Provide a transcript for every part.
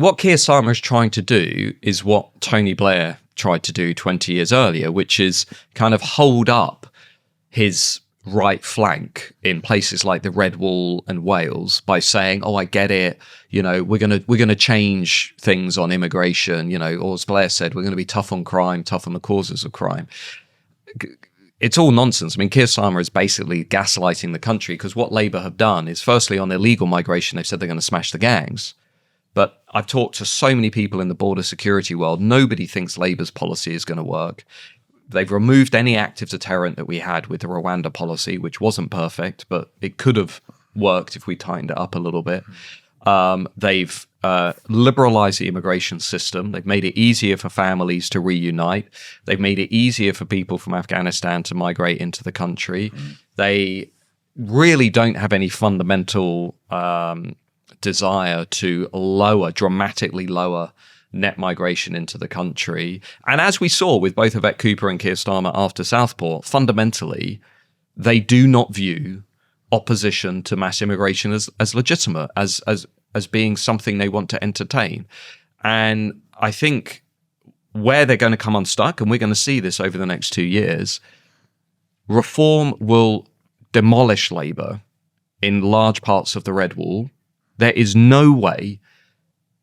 what Keir Starmer is trying to do is what Tony Blair tried to do 20 years earlier, which is kind of hold up his right flank in places like the Red Wall and Wales by saying, "Oh, I get it. You know, we're gonna change things on immigration. You know, or as Blair said, we're going to be tough on crime, tough on the causes of crime." It's all nonsense. I mean, Keir Starmer is basically gaslighting the country, because what Labour have done is, firstly, on illegal migration, they've said they're going to smash the gangs. But I've talked to so many people in the border security world. Nobody thinks Labour's policy is going to work. They've removed any active deterrent that we had with the Rwanda policy, which wasn't perfect, but it could have worked if we tightened it up a little bit. They've liberalized the immigration system. They've made it easier for families to reunite. They've made it easier for people from Afghanistan to migrate into the country. They really don't have any fundamental desire to dramatically lower net migration into the country. And as we saw with both Yvette Cooper and Keir Starmer after Southport, fundamentally, they do not view opposition to mass immigration as legitimate, as being something they want to entertain. And I think where they're going to come unstuck, and we're going to see this over the next 2 years, reform will demolish Labour in large parts of the Red Wall. There is no way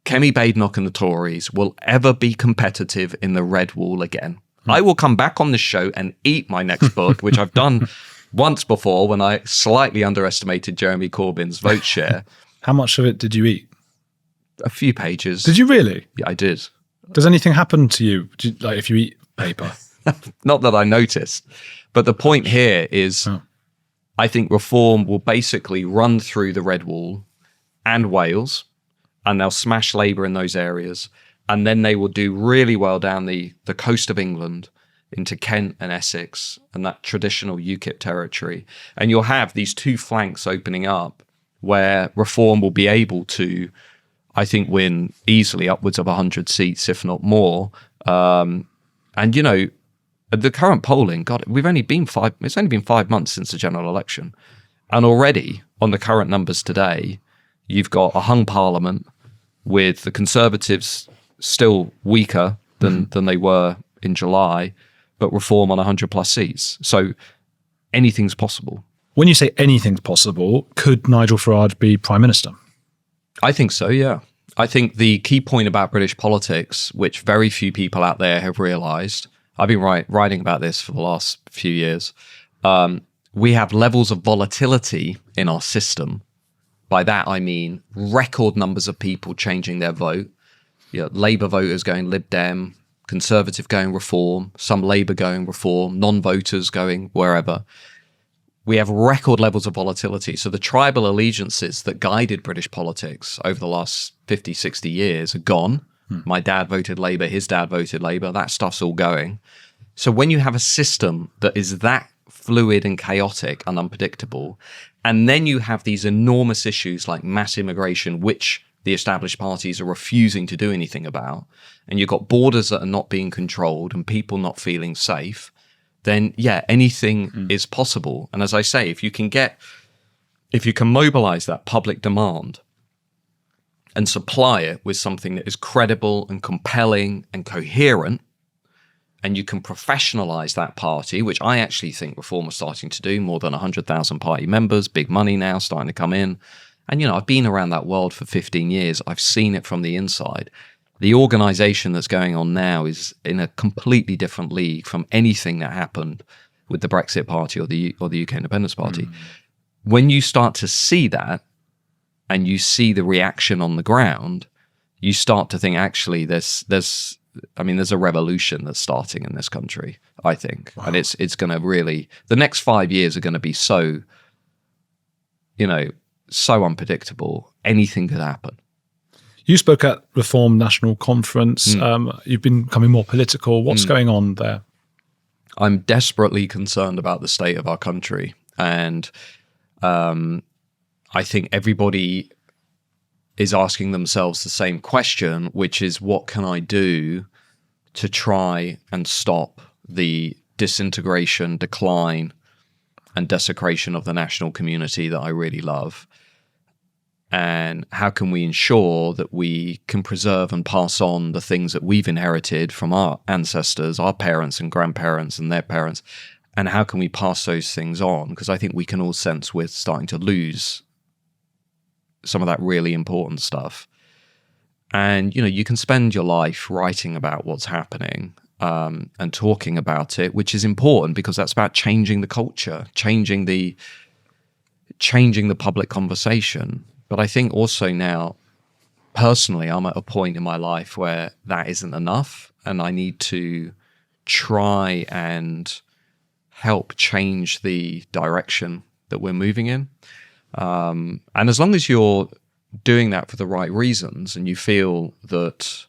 Kemi Badenoch and the Tories will ever be competitive in the Red Wall again. I will come back on this show and eat my next book, which I've done once before when I slightly underestimated Jeremy Corbyn's vote share. How much of it did you eat? A few pages. Did you really? Yeah, I did. Does anything happen to you, like if you eat paper? Not that I noticed. But the point here is I think reform will basically run through the Red Wall and Wales, and they'll smash Labour in those areas. And then they will do really well down the coast of England into Kent and Essex and that traditional UKIP territory. And you'll have these two flanks opening up where reform will be able to, I think, win easily upwards of 100 seats, if not more. And, you know, the current polling, God, it's only been 5 months since the general election. And already, on the current numbers today, you've got a hung parliament with the Conservatives still weaker than they were in July, but reform on 100 plus seats. So anything's possible. When you say anything's possible, could Nigel Farage be Prime Minister? I think so, yeah. I think the key point about British politics, which very few people out there have realised, I've been writing about this for the last few years, we have levels of volatility in our system. By that, I mean record numbers of people changing their vote. You know, Labour voters going Lib Dem, Conservative going Reform, some Labour going Reform, non-voters going wherever. We have record levels of volatility. So the tribal allegiances that guided British politics over the last 50, 60 years are gone. My dad voted Labour, his dad voted Labour. That stuff's all going. So when you have a system that is that fluid and chaotic and unpredictable, and then you have these enormous issues like mass immigration, which the established parties are refusing to do anything about, and you've got borders that are not being controlled and people not feeling safe, then yeah, anything is possible. And as I say, if you can mobilize that public demand and supply it with something that is credible and compelling and coherent, and you can professionalize that party, which I actually think Reform are starting to do, more than 100,000 party members, big money now starting to come in. And, you know, I've been around that world for 15 years. I've seen it from the inside. The organization that's going on now is in a completely different league from anything that happened with the Brexit Party or the UK Independence Party. When you start to see that and you see the reaction on the ground, you start to think, actually, there's a revolution that's starting in this country, I think. Wow. And it's going to really, the next 5 years are going to be so, you know, so unpredictable. Anything could happen. You spoke at Reform National Conference. You've been becoming more political. What's going on there? I'm desperately concerned about the state of our country. And I think everybody is asking themselves the same question, which is, what can I do to try and stop the disintegration, decline, and desecration of the national community that I really love? and how can we ensure that we can preserve and pass on the things that we've inherited from our ancestors, our parents and grandparents and their parents, and how can we pass those things on? Because I think we can all sense we're starting to lose some of that really important stuff. And, you can spend your life writing about what's happening and talking about it, which is important because that's about changing the culture, changing the public conversation. But I think also now, personally, I'm at a point in my life where that isn't enough, and I need to try and help change the direction that we're moving in. And as long as you're doing that for the right reasons and you feel that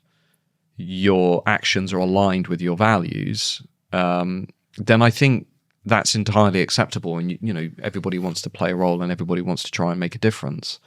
your actions are aligned with your values, then I think that's entirely acceptable. And, everybody wants to play a role and everybody wants to try and make a difference.